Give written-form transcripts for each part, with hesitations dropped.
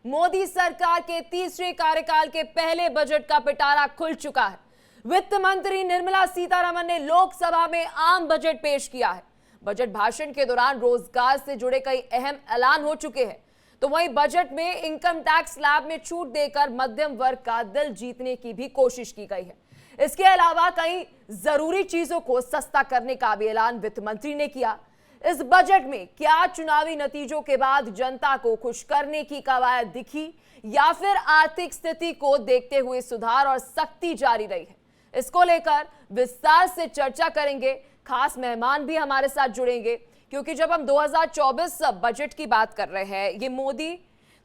मोदी सरकार के तीसरे कार्यकाल के पहले बजट का पिटारा खुल चुका है। वित्त मंत्री निर्मला सीतारमण ने लोकसभा में आम बजट पेश किया है। बजट भाषण के दौरान रोजगार से जुड़े कई अहम ऐलान हो चुके हैं। तो वहीं बजट में इनकम टैक्स स्लैब में छूट देकर मध्यम वर्ग का दिल जीतने की भी कोशिश की गई है। इसके अलावा कई जरूरी चीजों को सस्ता करने का भी ऐलान वित्त मंत्री ने किया। इस बजट में क्या चुनावी नतीजों के बाद जनता को खुश करने की कवायद दिखी या फिर आर्थिक स्थिति को देखते हुए सुधार और सख्ती जारी रही है, इसको लेकर विस्तार से चर्चा करेंगे। खास मेहमान भी हमारे साथ जुड़ेंगे क्योंकि जब हम 2024 बजट की बात कर रहे हैं, ये मोदी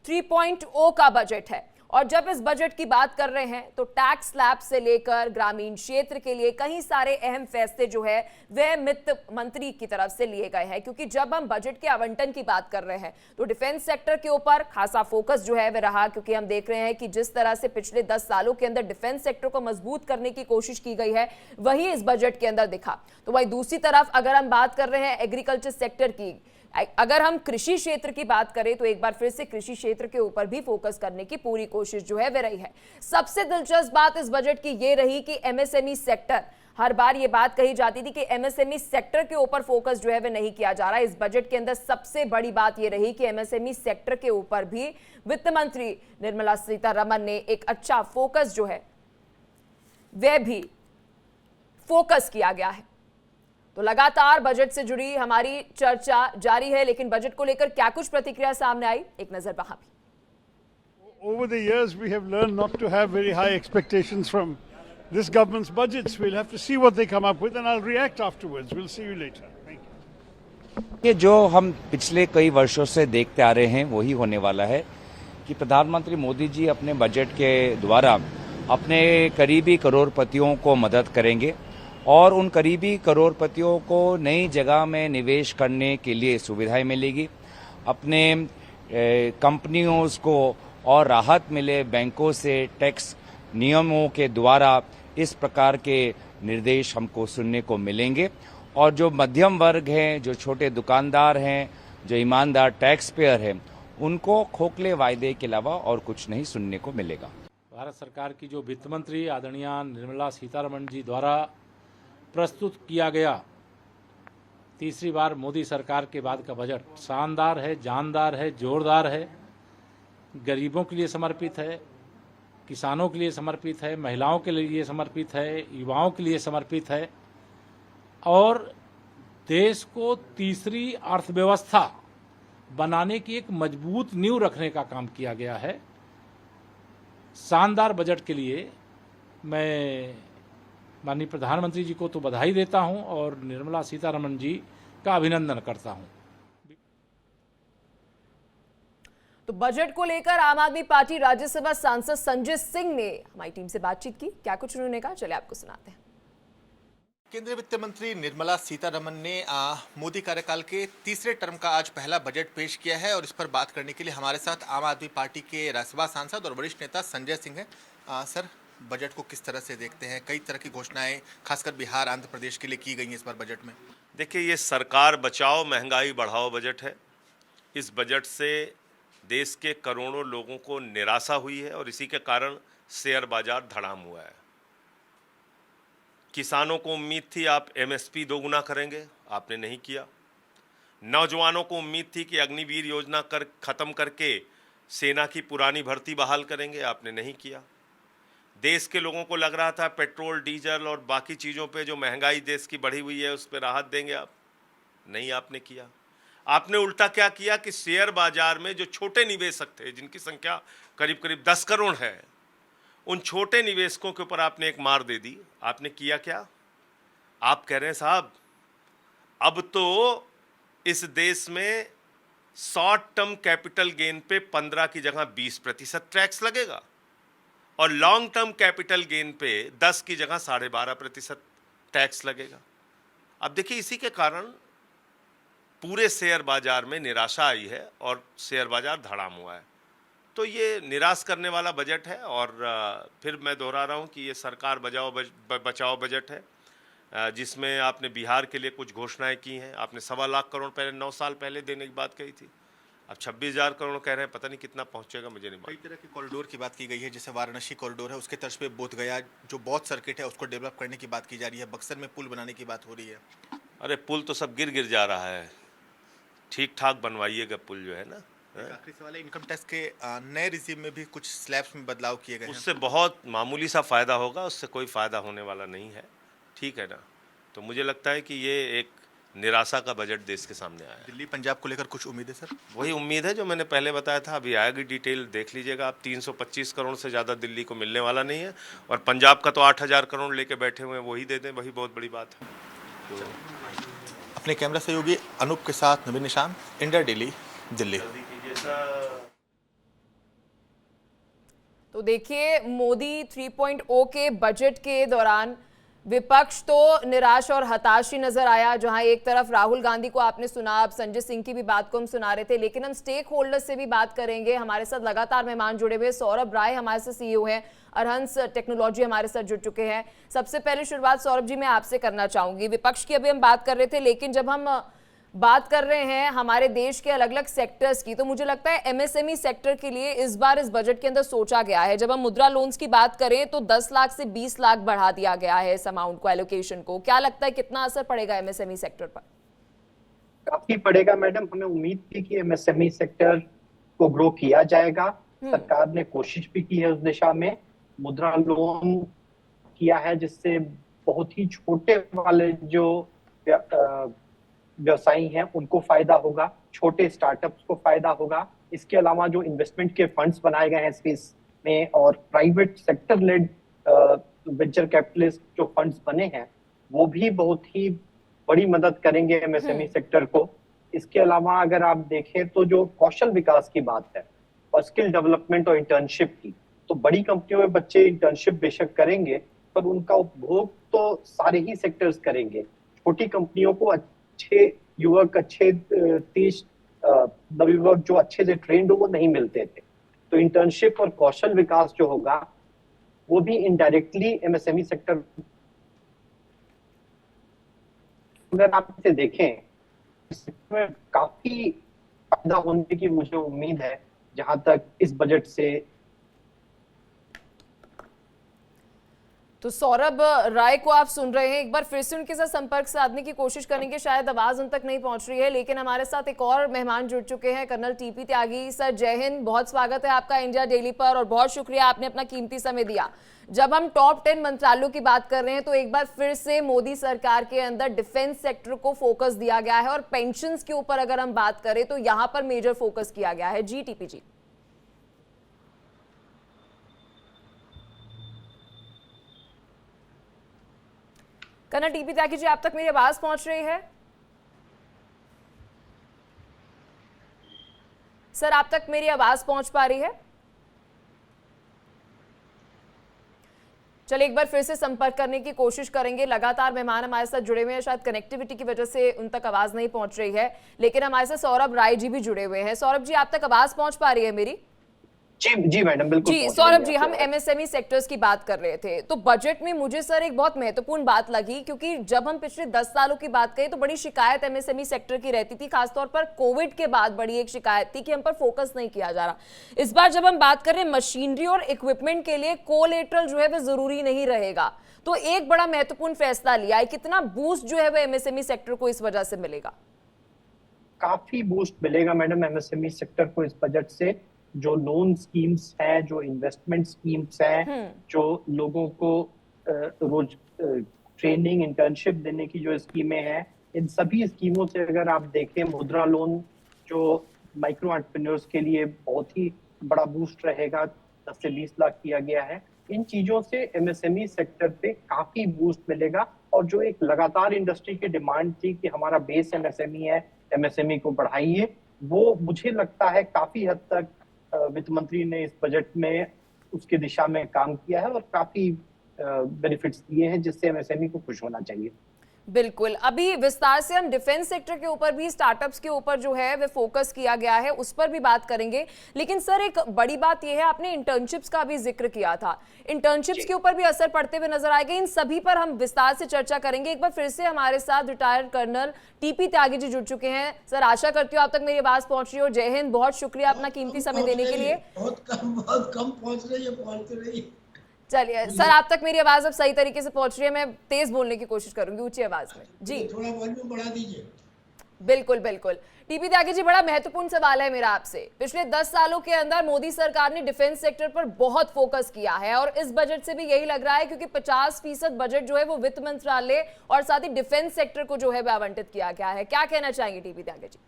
3.0 का बजट है और जब इस बजट की बात कर रहे हैं तो टैक्स स्लैब से लेकर ग्रामीण क्षेत्र के लिए कई सारे अहम फैसले जो है वह वित्त मंत्री की तरफ से लिए गए हैं। क्योंकि जब हम बजट के आवंटन की बात कर रहे हैं तो डिफेंस सेक्टर के ऊपर खासा फोकस जो है वह रहा, क्योंकि हम देख रहे हैं कि जिस तरह से पिछले 10 सालों के अंदर डिफेंस सेक्टर को मजबूत करने की कोशिश की गई है वही इस बजट के अंदर दिखा। तो वही दूसरी तरफ अगर हम बात कर रहे हैं एग्रीकल्चर सेक्टर की, अगर हम कृषि क्षेत्र की बात करें तो एक बार फिर से कृषि क्षेत्र के ऊपर भी फोकस करने की पूरी कोशिश जो है वह रही है। सबसे दिलचस्प बात इस बजट की ये रही कि एमएसएमई सेक्टर, हर बार ये बात कही जाती थी कि एमएसएमई सेक्टर के ऊपर फोकस जो है वह नहीं किया जा रहा। इस बजट के अंदर सबसे बड़ी बात ये रही कि एमएसएमई सेक्टर के ऊपर भी वित्त मंत्री निर्मला सीतारमण ने एक अच्छा फोकस जो है वह भी फोकस किया गया है। तो लगातार बजट से जुड़ी हमारी चर्चा जारी है, लेकिन बजट को लेकर क्या कुछ प्रतिक्रिया सामने आई, एक नजर वहां भी। Over the years we have learned not to have very high expectations from this government's budgets. We'll have to see what they come up with and I'll react afterwards. We'll see you later. Thank you. ये जो हम पिछले कई वर्षों से देखते आ रहे हैं वही होने वाला है कि प्रधानमंत्री मोदी जी अपने बजट के द्वारा अपने करीबी करोड़पतियों को मदद करेंगे और उन करीबी करोड़पतियों को नई जगह में निवेश करने के लिए सुविधाएं मिलेगी। अपने कंपनियों को और राहत मिले बैंकों से टैक्स नियमों के द्वारा इस प्रकार के निर्देश हमको सुनने को मिलेंगे। और जो मध्यम वर्ग हैं, जो छोटे दुकानदार हैं, जो ईमानदार टैक्स पेयर हैं, उनको खोखले वायदे के अलावा और कुछ नहीं सुनने को मिलेगा। भारत सरकार की जो वित्त मंत्री आदरणीय निर्मला सीतारमण जी द्वारा प्रस्तुत किया गया तीसरी बार मोदी सरकार के बाद का बजट शानदार है, जानदार है, जोरदार है, गरीबों के लिए समर्पित है, किसानों के लिए समर्पित है, महिलाओं के लिए समर्पित है, युवाओं के लिए समर्पित है और देश को तीसरी अर्थव्यवस्था बनाने की एक मजबूत नींव रखने का काम किया गया है। शानदार बजट के लिए मैं माननीय प्रधानमंत्री जी को तो बधाई देता हूं और निर्मला सीतारमण जी का अभिनंदन करता हूं। तो बजट को लेकर आम आदमी पार्टी राज्यसभा सांसद संजय सिंह ने हमारी टीम से बातचीत की। क्या कुछ उन्होंने कहा, चलिए आपको सुनाते हैं। केंद्रीय वित्त मंत्री निर्मला सीतारमण ने मोदी कार्यकाल के तीसरे टर्म का आज पहला बजट पेश किया है और इस पर बात करने के लिए हमारे साथ आम आदमी पार्टी के राज्यसभा सांसद और वरिष्ठ नेता संजय सिंह हैं। सर, बजट को किस तरह से देखते हैं? कई तरह की घोषणाएं खासकर बिहार, आंध्र प्रदेश के लिए की गई हैं इस बार बजट में। देखिए, ये सरकार बचाओ महंगाई बढ़ाओ बजट है। इस बजट से देश के करोड़ों लोगों को निराशा हुई है और इसी के कारण शेयर बाजार धड़ाम हुआ है। किसानों को उम्मीद थी आप एमएसपी दोगुना करेंगे, आपने नहीं किया। नौजवानों को उम्मीद थी कि अग्निवीर योजना खत्म करके सेना की पुरानी भर्ती बहाल करेंगे, आपने नहीं किया। देश के लोगों को लग रहा था पेट्रोल, डीजल और बाकी चीज़ों पे जो महंगाई देश की बढ़ी हुई है उस पर राहत देंगे आप, नहीं आपने किया। आपने उल्टा क्या किया कि शेयर बाजार में जो छोटे निवेशक थे, जिनकी संख्या करीब करीब 10 करोड़ है, उन छोटे निवेशकों के ऊपर आपने एक मार दे दी। आपने किया क्या? आप कह रहे हैं साहब अब तो इस देश में शॉर्ट टर्म कैपिटल गेन पे 15 की जगह 20% टैक्स लगेगा और लॉन्ग टर्म कैपिटल गेन पे 10 की जगह 12.5% टैक्स लगेगा। अब देखिए, इसी के कारण पूरे शेयर बाजार में निराशा आई है और शेयर बाजार धड़ाम हुआ है। तो ये निराश करने वाला बजट है और फिर मैं दोहरा रहा हूँ कि ये सरकार बचाओ बजट है, जिसमें आपने बिहार के लिए कुछ घोषणाएं की हैं। आपने 1.25 लाख करोड़ पहले 9 साल पहले देने की बात कही थी, अब 26,000 करोड़ कह रहे हैं, पता नहीं कितना पहुंचेगा, मुझे नहीं कई मालूम। तरह के कॉरिडोर की बात की गई है, जैसे वाराणसी कॉरिडोर है, उसके तर्ज पे बोध गया जो बौद्ध सर्किट है उसको डेवलप करने की बात की जा रही है, बक्सर में पुल बनाने की बात हो रही है। अरे पुल तो सब गिर गिर जा रहा है, ठीक ठाक बनवाइएगा पुल जो है ना। एक आखिरी सवाल है, इनकम टैक्स के नए रिजीम में भी कुछ स्लैब्स में बदलाव किए गए हैं। उससे बहुत मामूली सा फायदा होगा, उससे कोई फायदा होने वाला नहीं है, ठीक है ना। तो मुझे लगता है कि ये एक निराशा का बजट देश के सामने आया है। दिल्ली पंजाब को लेकर कुछ उम्मीद है सर? वही उम्मीद है जो मैंने पहले बताया था, अभी आएगी डिटेल, देख लीजिएगा आप। 325 करोड़ से ज़्यादा दिल्ली को मिलने वाला नहीं है, और पंजाब का तो 8,000 करोड़ लेके बैठे हुए हैं, वही दे दें, वही बहुत बड़ी बात है। अपने कैमरा सहयोगी अनूप के साथ नवीन निशान, इंडिया डेली, दिल्ली। तो देखिए, मोदी 3.0 के बजट के दौरान विपक्ष तो निराश और हताश ही नजर आया। जहां एक तरफ राहुल गांधी को आपने सुना, अब संजय सिंह की भी बात को हम सुना रहे थे, लेकिन हम स्टेक होल्डर से भी बात करेंगे। हमारे साथ लगातार मेहमान जुड़े हुए, सौरभ राय हमारे साथ सीईओ हैं, अरहंस टेक्नोलॉजी हमारे साथ जुड़ चुके हैं। सबसे पहले शुरुआत सौरभ जी मैं आपसे करना चाहूंगी। विपक्ष की अभी हम बात कर रहे थे, लेकिन जब हम बात कर रहे हैं हमारे देश के अलग अलग सेक्टर्स की, तो मुझे लगता है एमएसएमई सेक्टर के लिए इस बार इस बजट के अंदर सोचा गया है। जब हम मुद्रा लोन्स की बात करें तो 10 लाख से 20 लाख बढ़ा दिया गया है इस अमाउंट को, एलोकेशन को। क्या लगता है कितना असर पड़ेगा एमएसएमई सेक्टर पर? काफी पड़ेगा मैडम। हमें उम्मीद थी कि एमएसएमई सेक्टर को ग्रो किया जाएगा। सरकार ने कोशिश भी की है उस दिशा में, मुद्रा लोन किया है जिससे बहुत ही छोटे वाले जो व्यवसायी हैं उनको फायदा होगा, छोटे स्टार्टअप्स को फायदा होगा। इसके अलावा जो इन्वेस्टमेंट के फंड्स बनाए गए हैं स्पेस में, और private sector led venture capitalist जो फंड्स बने हैं, वो भी बहुत ही बड़ी मदद करेंगे एमएसएमई सेक्टर को। इसके अलावा अगर आप देखें तो जो कौशल विकास की बात है और स्किल डेवलपमेंट और इंटर्नशिप की, तो बड़ी कंपनियों में बच्चे इंटर्नशिप बेशक करेंगे, पर उनका उपभोग तो सारे ही सेक्टर्स करेंगे। छोटी कंपनियों को अच्छे युवक, अच्छे तेज नवयुवक जो अच्छे से ट्रेंड हो वो नहीं मिलते थे। तो इंटर्नशिप और कौशल विकास जो होगा वो भी इनडायरेक्टली एमएसएमई सेक्टर, अगर आप इसे देखें, इसमें काफी फायदा होने की मुझे उम्मीद है जहां तक इस बजट से। तो सौरभ राय को आप सुन रहे हैं, एक बार फिर से उनके साथ संपर्क साधने की कोशिश करेंगे, शायद आवाज उन तक नहीं पहुंच रही है। लेकिन हमारे साथ एक और मेहमान जुड़ चुके हैं, कर्नल टीपी त्यागी। सर जय हिंद, बहुत स्वागत है आपका इंडिया डेली पर, और बहुत शुक्रिया आपने अपना कीमती समय दिया। जब हम टॉप 10 मंत्रालयों की बात कर रहे हैं तो एक बार फिर से मोदी सरकार के अंदर डिफेंस सेक्टर को फोकस दिया गया है, और पेंशन के ऊपर अगर हम बात करें तो यहां पर मेजर फोकस किया गया है। जी टीपी जी। कर्नल टीपी त्यागी जी, आप तक मेरी आवाज पहुंच रही है? सर आप तक मेरी आवाज पहुंच पा रही है? चलिए एक बार फिर से संपर्क करने की कोशिश करेंगे। लगातार मेहमान हमारे साथ जुड़े हुए हैं, शायद कनेक्टिविटी की वजह से उन तक आवाज नहीं पहुंच रही है, लेकिन हमारे साथ सौरभ राय जी भी जुड़े हुए हैं। सौरभ जी आप तक आवाज पहुंच पा रही है मेरी? जी मैडम, बिल्कुल। जी सौरभ जी, हम एमएसएमई सेक्टर्स की बात कर रहे थे, तो बजट में मुझे सर एक बहुत महत्वपूर्ण बात लगी, क्योंकि जब हम पिछले 10 सालों की बात करें तो बड़ी शिकायत एमएसएमई सेक्टर की रहती थी, खासतौर पर कोविड के बाद बड़ी एक शिकायत थी कि हम पर फोकस नहीं किया जा रहा। इस बार जब हम बात करें मशीनरी और इक्विपमेंट के लिए कोलेटरल जो है वो जरूरी नहीं रहेगा, तो एक बड़ा महत्वपूर्ण फैसला लिया है। कितना बूस्ट जो है वो एमएसएमई सेक्टर को इस वजह से मिलेगा? काफी बूस्ट मिलेगा मैडम एमएसएमई सेक्टर को इस बजट से। जो लोन स्कीम्स हैं, जो इन्वेस्टमेंट स्कीम्स हैं, जो लोगों को रोज ट्रेनिंग, इंटर्नशिप देने की जो स्कीमें हैं, इन सभी स्कीमों से अगर आप देखें, मुद्रा लोन जो माइक्रो एंटरप्रेन्योर्स के लिए बहुत ही बड़ा बूस्ट रहेगा, 10 से 20 लाख किया गया है। इन चीजों से एमएसएमई सेक्टर पे काफी बूस्ट मिलेगा। और जो एक लगातार इंडस्ट्री की डिमांड थी कि हमारा बेस एमएसएमई है, एमएसएमई को बढ़ाइए, वो मुझे लगता है काफी हद तक वित्त मंत्री ने इस बजट में उसके दिशा में काम किया है और काफी बेनिफिट्स दिए हैं, जिससे एमएसएमई को खुश होना चाहिए। बिल्कुल, अभी विस्तार से हम डिफेंस सेक्टर के ऊपर भी, स्टार्टअप्स के ऊपर जो है वो फोकस किया गया है, उस पर भी बात करेंगे। लेकिन सर एक बड़ी बात यह है, आपने इंटर्नशिप्स का भी जिक्र किया था, इंटर्नशिप्स के ऊपर भी असर पड़ते हुए नजर आएगा। इन सभी पर हम विस्तार से चर्चा करेंगे। एक बार फिर से हमारे साथ retired colonel TP Tyagi ji जुड़ चुके हैं। सर आशा करती हूँ आप तक मेरी आवाज पहुंच रही हो। जय हिंद, बहुत शुक्रिया अपना कीमती समय देने के लिए। बहुत कम पहुंच रही है, पहुंच रही है। चलिए सर, आप तक मेरी आवाज अब सही तरीके से पहुंच रही है। मैं तेज बोलने की कोशिश करूंगी, ऊंची आवाज में जी। थोड़ा वॉल्यूम बढ़ा दीजिए। बिल्कुल बिल्कुल। टीपी त्यागी जी, बड़ा महत्वपूर्ण सवाल है मेरा आपसे। पिछले 10 सालों के अंदर मोदी सरकार ने डिफेंस सेक्टर पर बहुत फोकस किया है और इस बजट से भी यही लग रहा है, क्योंकि 50% बजट जो है वो वित्त मंत्रालय और साथ ही डिफेंस सेक्टर को जो है वो आवंटित किया गया है। क्या कहना चाहेंगे टीपी त्यागी जी?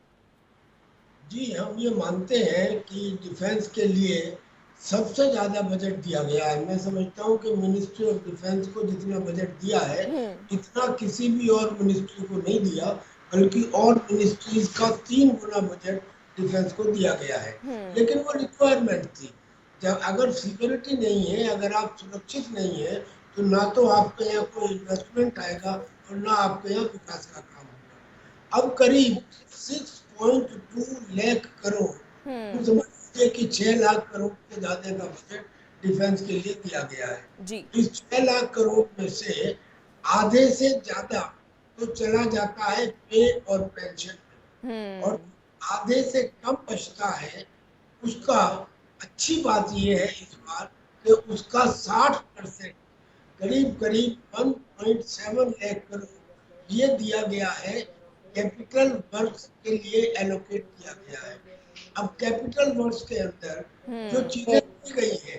जी, हम ये मानते हैं कि डिफेंस के लिए सबसे ज्यादा बजट दिया गया है। मैं समझता हूँ कि मिनिस्ट्री ऑफ डिफेंस को जितना बजट दिया है इतना किसी भी और मिनिस्ट्री को नहीं दिया, बल्कि और मिनिस्ट्रीज का 3 गुना बजट डिफेंस को दिया गया है। लेकिन वो रिक्वायरमेंट थी। जब अगर सिक्योरिटी नहीं है, अगर आप सुरक्षित नहीं है, तो ना तो आपके यहाँ कोई इन्वेस्टमेंट आएगा और ना आपके यहाँ विकास का काम होगा। अब करीब 6.2 लाख करोड़, तो समझिए कि 6 लाख करोड़ से ज्यादा का बजट डिफेंस के लिए दिया गया है जी। इस 6 लाख करोड़ में से आधे से ज्यादा तो चला जाता है पे और पेंशन में, और आधे से कम बचता है। उसका अच्छी बात यह है इस बार कि उसका 60% करीब 1.7 लाख करोड़ ये दिया गया है, कैपिटल वर्क्स के लिए एलोकेट किया गया है। अब कैपिटल वर्क्स के अंदर जो चीजें दी गई है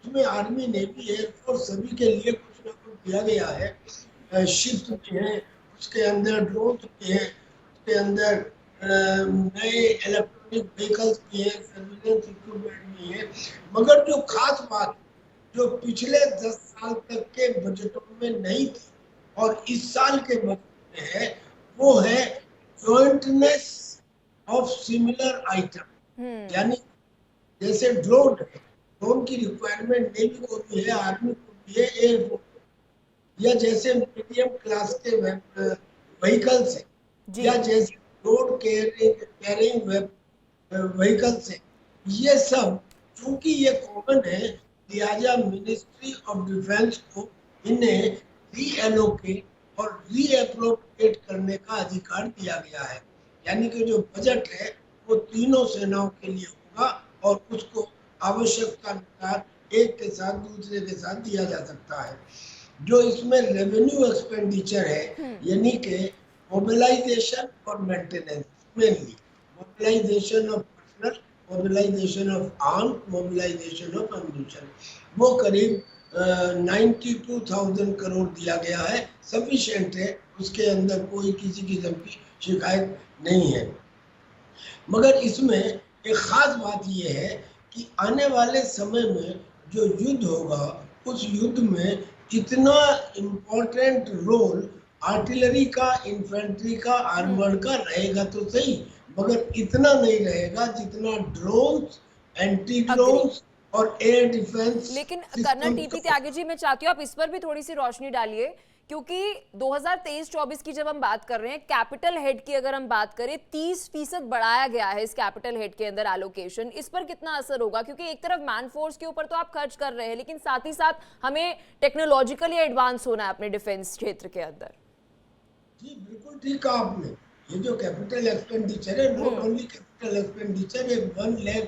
उसमें आर्मी, नेवी, एयरफोर्स सभी के लिए कुछ ना कुछ दिया गया है। शिप्स भी है, उसके अंदर ड्रोन भी है, उसके अंदर नए इलेक्ट्रॉनिक व्हीकल्स भी है, सर्विलेंस इक्विपमेंट भी है। मगर जो खास बात जो पिछले 10 साल तक के बजटों में नहीं थी और इस साल के बजट में है, वो है जॉइंटनेस ऑफ सिमिलर आइटम। यानी जैसे ड्रोन है, ड्रोन की रिक्वायरमेंट नेवी को भी है, आर्मी को भी है, एयरफोर्स, या जैसे मीडियम क्लास के व्हीकल्स है, या जैसे रोड कैरिंग व्हीकल्स है, ये सब चूंकि ये कॉमन है, लिहाजा मिनिस्ट्री ऑफ डिफेंस को इन्हें रीएलोकेट और रीएप्रोप्रिएट करने का अधिकार दिया गया है। यानी कि जो बजट है वो तीनों सेनाओं के लिए होगा और उसको आवश्यकता अनुसार एक के साथ दूसरे के साथ दिया जा सकता है। जो इसमें रेवेन्यू एक्सपेंडिचर है, यानी कि मोबिलाइजेशन और maintenance, mainly mobilization of personnel, mobilization of arm, mobilization of ammunition, वो करीब 92,000 करोड़ दिया गया है। सफिशिएंट है, उसके अंदर कोई किसी किस्म की शिकायत नहीं है। मगर इसमें एक खास बात यह है कि आने वाले समय में जो युद्ध होगा, उस युद्ध में इतना इम्पोर्टेंट रोल आर्टिलरी का, इन्फेंट्री का, आर्मर का रहेगा तो सही, मगर इतना नहीं रहेगा जितना ड्रोन्स, एंटी ड्रोन्स और एयर डिफेंस। लेकिन कर्नल टीपी त्यागी जी, मैं चाहती हूँ आप इस पर भी थोड़ी सी रोशनी डालिए, क्योंकि 2023-24 की जब हम बात कर रहे हैं, कैपिटल हेड की अगर हम बात करें, 30% बढ़ाया गया है इस कैपिटल हेड के अंदर एलोकेशन। इस पर कितना असर होगा? क्योंकि एक तरफ मैन फोर्स के ऊपर तो आप खर्च कर रहे हैं, लेकिन साथ ही साथ हमें टेक्नोलॉजिकली एडवांस होना है अपने डिफेंस क्षेत्र के अंदर। जी बिल्कुल ठीक कहा आपने। ये जो कैपिटल एक्सपेंडिचर है, नॉट ओनली कैपिटल एक्सपेंडिचर, एक 1 लाख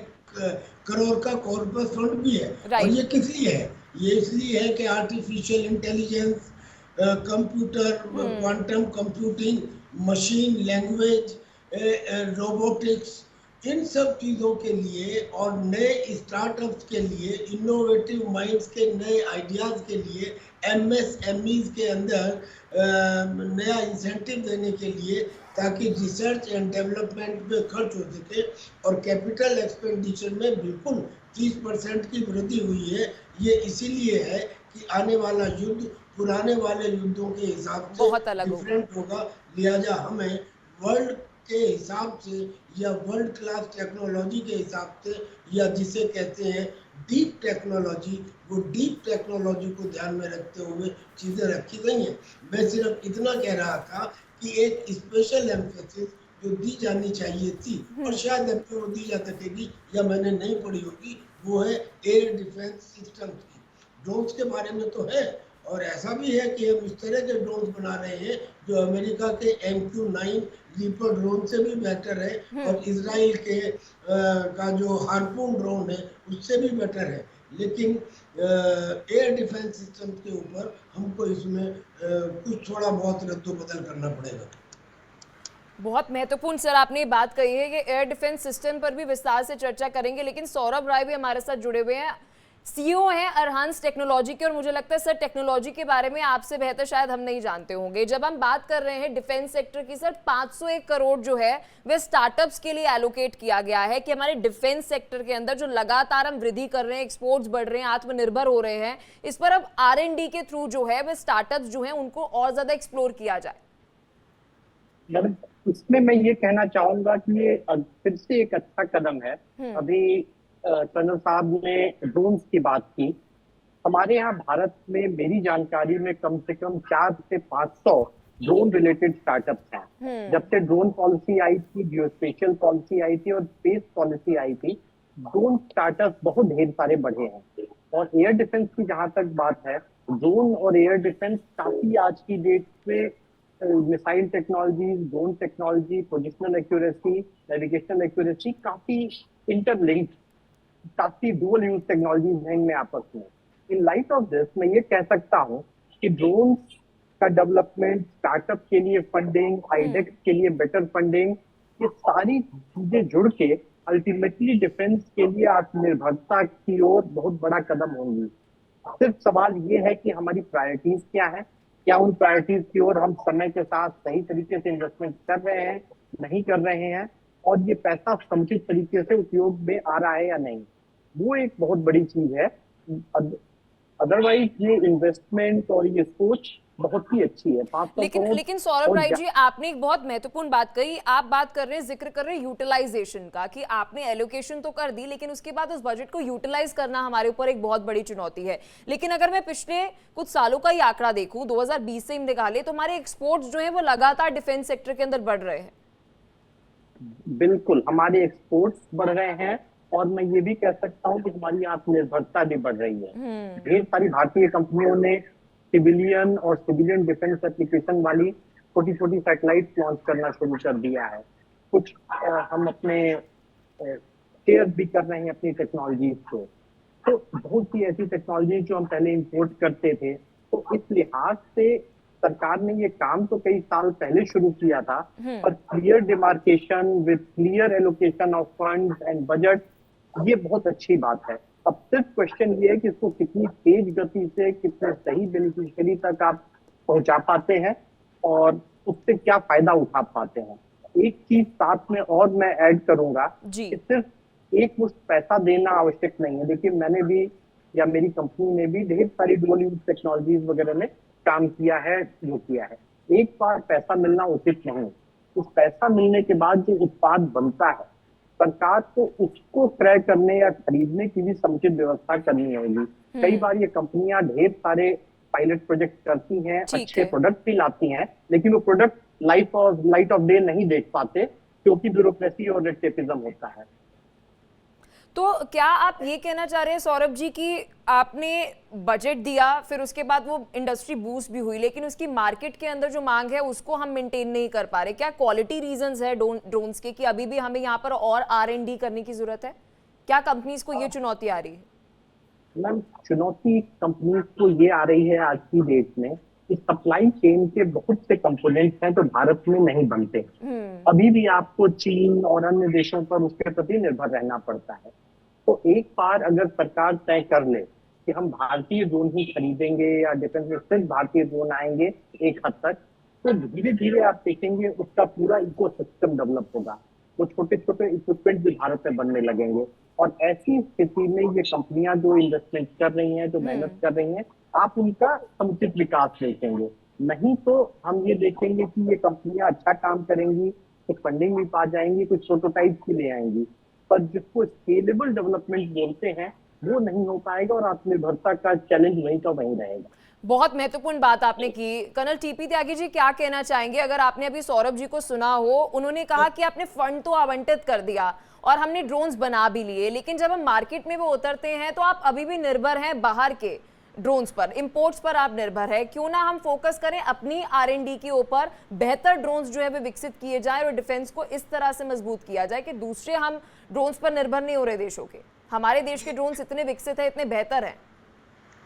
करोड़ का कॉर्पस फंड भी है। और ये किस लिए है? ये इसलिए है कि artificial intelligence, computer, quantum computing, machine language, robotics, इन सब चीज़ों के लिए और नए स्टार्टअप्स के लिए, इनोवेटिव माइंड्स के नए आइडियाज़ के लिए, एमएसएमईज के अंदर नया इंसेंटिव देने के लिए, ताकि रिसर्च एंड डेवलपमेंट में खर्च हो सके। और कैपिटल एक्सपेंडिचर में बिल्कुल 30% की वृद्धि हुई है। ये इसीलिए है कि आने वाला युद्ध पुराने वाले युद्धों के हिसाब से बहुत अलग डिफरेंट होगा, लिहाजा हमें वर्ल्ड के हिसाब से या वर्ल्ड क्लास टेक्नोलॉजी के हिसाब से या जिसे कहते हैं डीप टेक्नोलॉजी, वो डीप टेक्नोलॉजी को ध्यान में रखते हुए चीजें रखी गई हैं। मैं सिर्फ इतना कह रहा था कि एक स्पेशल एम्फेसिस जो दी जानी चाहिए थी और शायद अब वो दी जा सकेगी या मैंने नहीं पढ़ी होगी, वो है एयर डिफेंस सिस्टम की। ड्रोन्स के बारे में तो है, और ऐसा भी है कि हम इस तरह के ड्रोन बना रहे हैं जो अमेरिका के MQ-9 लीपर ड्रोन से भी बेहतर है और इजराइल के का जो हार्पून ड्रोन है उससे भी बेटर है। लेकिन एयर डिफेंस सिस्टम के ऊपर हमको इसमें कुछ थोड़ा बहुत रद्दोबदल करना पड़ेगा। बहुत महत्वपूर्ण सर आपने ये बात कही है कि एयर डिफेंस सिस्टम पर भी विस्तार से चर्चा करेंगे, लेकिन सौरभ राय भी हमारे साथ जुड़े हुए हैं, सीईओ हैं अरहान्स टेक्नोलॉजी के, और मुझे लगता है सर टेक्नोलॉजी के बारे में आपसे बेहतर शायद हम नहीं जानते होंगे। जब हम बात कर रहे हैं डिफेंस सेक्टर की सर, 501 करोड़ जो है वह स्टार्टअप्स के लिए एलोकेट किया गया है कि हमारे डिफेंस सेक्टर के अंदर जो लगातार हम वृद्धि कर रहे हैं, एक्सपोर्ट्स बढ़ रहे हैं, आत्मनिर्भर हो रहे हैं, इस पर अब R&D के थ्रू जो है वह स्टार्टअप्स जो है उनको और ज्यादा एक्सप्लोर किया जाए। इसमें मैं ये कहना चाहूंगा कि ये फिर से एक अच्छा कदम है। अभी कर्नल साहब ने ड्रोन्स की बात की। हमारे यहाँ भारत में मेरी जानकारी में कम से कम 400 से 500 ड्रोन रिलेटेड स्टार्टअप्स हैं। जब से ड्रोन पॉलिसी आई थी, जियोस्पेशियल पॉलिसी आई थी और स्पेस पॉलिसी आई थी, ड्रोन स्टार्टअप्स बहुत ढेर सारे बढ़े हैं। और एयर डिफेंस की जहां तक बात है, ड्रोन और एयर डिफेंस काफी आज की डेट में missile technology, drone technology, positional accuracy, navigational accuracy काफी इंटरलिंक्ड, काफी डुअल यूज टेक्नोलॉजीज हैं इनमें आपस में। इन लाइट ऑफ दिस मैं ये कह सकता हूँ कि ड्रोन का डेवलपमेंट, स्टार्टअप के लिए फंडिंग, हाईटेक के लिए बेटर फंडिंग, ये सारी चीजें जुड़ के अल्टीमेटली डिफेंस के लिए आत्मनिर्भरता की ओर बहुत बड़ा कदम होंगी। सिर्फ सवाल ये है कि हमारी प्रायोरिटीज क्या है, क्या उन प्रायोरिटीज की ओर हम समय के साथ सही तरीके से इन्वेस्टमेंट कर रहे हैं, नहीं कर रहे हैं, और ये पैसा समुचित तरीके से उपयोग में आ रहा है या नहीं, वो एक बहुत बड़ी चीज है। अदरवाइज ये इन्वेस्टमेंट और ये सोच बहुत ही अच्छी है। लेकिन सौरभ राय जी, आपने एक बहुत महत्वपूर्ण बात कही। आप बात कर रहे हैं, जिक्र कर रहे हैं यूटिलाइजेशन का, कि आपने एलोकेशन तो कर दी लेकिन उसके बाद उस बजट को यूटिलाइज करना हमारे ऊपर एक बहुत बड़ी चुनौती है। लेकिन अगर मैं पिछले कुछ सालों का ही आंकड़ा देखूं, 2020 से निकाले, तो हमारे एक्सपोर्ट्स जो है वो लगातार डिफेंस सेक्टर के अंदर बढ़ रहे हैं। बिल्कुल, हमारे एक्सपोर्ट्स बढ़ रहे हैं और मैं ये भी कह सकता हूँ कि हमारी आत्मनिर्भरता भी बढ़ रही है। ढेर सारी भारतीय कंपनियों ने सिविलियन और सिविलियन डिफेंस एप्लीकेशन वाली छोटी छोटी सैटेलाइट लॉन्च करना शुरू कर दिया है। कुछ हम अपने शेयर भी कर रहे हैं अपनी टेक्नोलॉजीज को। तो बहुत सी ऐसी टेक्नोलॉजी जो हम पहले इंपोर्ट करते थे, तो इस लिहाज से सरकार ने ये काम तो कई साल पहले शुरू किया था, पर clear demarcation with clear allocation of funds and budget, ये बहुत अच्छी बात है। अब सिर्फ क्वेश्चन ये है कि इसको कितनी तेज गति से, कितने सही बेनिफिशियरी तक आप पहुंचा पाते हैं और उससे क्या फायदा उठा पाते हैं। एक चीज साथ में और मैं ऐड करूंगा कि सिर्फ एक मुश्त पैसा देना आवश्यक नहीं है। देखिए, मैंने भी या मेरी कंपनी ने भी ढेर सारी डुअल यूज टेक्नोलॉजीज वगैरह में काम किया है, जो किया है। एक बार पैसा मिलना उचित नहीं। उस पैसा मिलने के बाद जो उत्पाद बनता है, सरकार को उसको क्रय करने या खरीदने की भी समुचित व्यवस्था करनी होगी। कई बार ये कंपनियां ढेर सारे पायलट प्रोजेक्ट करती हैं, अच्छे प्रोडक्ट भी लाती हैं, लेकिन वो प्रोडक्ट लाइट ऑफ डे नहीं देख पाते क्योंकि ब्यूरोक्रेसी और रेड टेपिज्म होता है। तो क्या आप ये कहना चाह रहे हैं सौरभ जी कि आपने बजट दिया, फिर उसके बाद वो इंडस्ट्री बूस्ट भी हुई, लेकिन उसकी मार्केट के अंदर जो मांग है उसको हम मेंटेन नहीं कर पा रहे? क्या क्वालिटी रीजंस है ड्रोन्स के कि अभी भी हमें यहाँ पर और R&D करने की जरूरत है? क्या कंपनीज को ये चुनौती आ रही है? मैम, चुनौती कंपनीज को ये आ रही है आज की डेट में कि सप्लाई चेन के बहुत से कंपोनेंट्स हैं जो भारत में नहीं बनते। अभी भी आपको चीन और अन्य देशों पर उसके प्रति निर्भर रहना पड़ता है। तो एक बार अगर सरकार तय कर ले कि हम भारतीय ड्रोन ही खरीदेंगे या डिफेंस में सिर्फ भारतीय ड्रोन आएंगे एक हद तक, तो धीरे धीरे आप देखेंगे उसका पूरा इकोसिस्टम डेवलप होगा। वो छोटे छोटे इक्विपमेंट भी भारत में बनने लगेंगे और ऐसी स्थिति में ये कंपनियां जो इन्वेस्टमेंट कर रही हैं, जो मेहनत कर रही हैं, आप उनका समुचित विकास देखेंगे। नहीं तो हम ये देखेंगे कि ये कंपनियां अच्छा काम करेंगी, कुछ फंडिंग भी पा जाएंगी, कुछ प्रोटोटाइप भी ले आएंगी, पर जिसको स्केलेबल डेवलपमेंट बोलते हैं वो नहीं हो पाएगा और आत्मनिर्भरता का चैलेंज वहीं का वहीं रहेगा। बहुत महत्वपूर्ण बात आपने की। कर्नल टीपी त्यागी जी, क्या कहना चाहेंगे? अगर आपने अभी सौरभ जी को सुना हो, उन्होंने कहा कि आपने फंड तो आवंटित कर दिया और हमने ड्रोन्स बना भी लिए, लेकिन जब हम मार्केट में वो उतरते हैं तो आप अभी भी निर्भर हैं बाहर के ड्रोन्स पर, इंपोर्ट्स पर आप निर्भर है। क्यों ना हम फोकस करें अपनी R&D के ऊपर, बेहतर ड्रोन्स जो है वो विकसित किए जाएं और डिफेंस को इस तरह से मजबूत किया जाए कि दूसरे हम ड्रोन्स पर निर्भर नहीं हो रहे देशों के। हमारे देश के ड्रोन्स इतने विकसित है, इतने बेहतर हैं।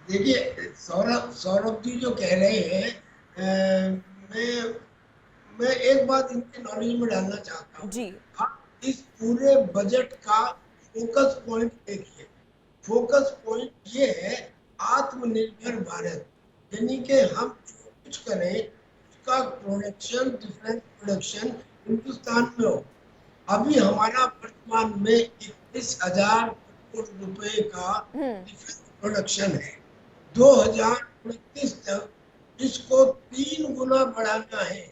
देखिए सौरभ जी जो कह रहे हैं, मैं एक बात इनके नॉलेज में डालना चाहता हूँ जी। आप इस पूरे बजट का फोकस पॉइंट देखिए। फोकस पॉइंट ये है आत्मनिर्भर भारत, यानी कि हम जो कुछ करें उसका प्रोडक्शन, डिफेंस प्रोडक्शन हिंदुस्तान में हो। अभी हमारा वर्तमान में 21,000 करोड़ रुपए का डिफेंस प्रोडक्शन है। 2029 तक इसको 3 गुना बढ़ाना है,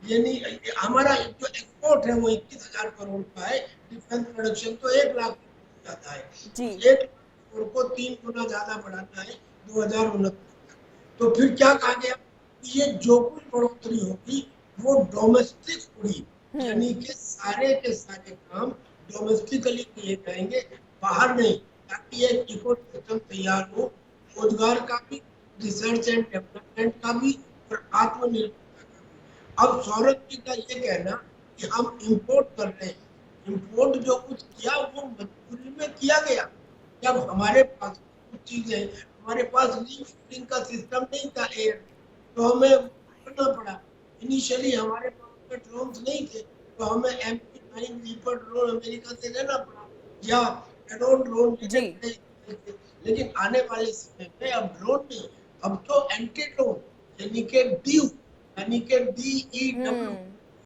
यानी हमारा जो एक्सपोर्ट है वो 21,000 करोड़ का है, डिफेंस प्रोडक्शन तो 1 लाख करोड़ जाता है जी। 1 लाख करोड़ को 3 गुना ज्यादा बढ़ाना है 2029 तक। तो फिर क्या कहा गया, ये जो कुछ बढ़ोतरी होगी वो डोमेस्टिक होगी, यानी कि सारे के सारे काम डोमेस्टिकली किए जाएंगे, बाहर नहीं, ताकि एक इकोसिस्टम तैयार हो, रोजगार का भी, रिसर्च एंड डेवलपमेंट का भी और आत्मनिर्भरता का भी। अब सौरभ जी का ये कहना कि हम इंपोर्ट कर रहे हैं, इंपोर्ट जो कुछ किया वो मजबूरी में किया गया। जब हमारे पास कुछ चीजें, हमारे पास रीफिलिंग का सिस्टम नहीं था एयर, तो हमें करना पड़ा। इनिशियली हमारे पास ड्रोन्स नहीं थे, तो हमें MP9 रीपर ड्रोन अमेरिका से लेना पड़ा या एरोन ड्रोन थे। लेकिन आने वाले समय में अब ड्रोन नहीं, अब तो एंटी ड्रोन यानी कि DEW यानी कि DEW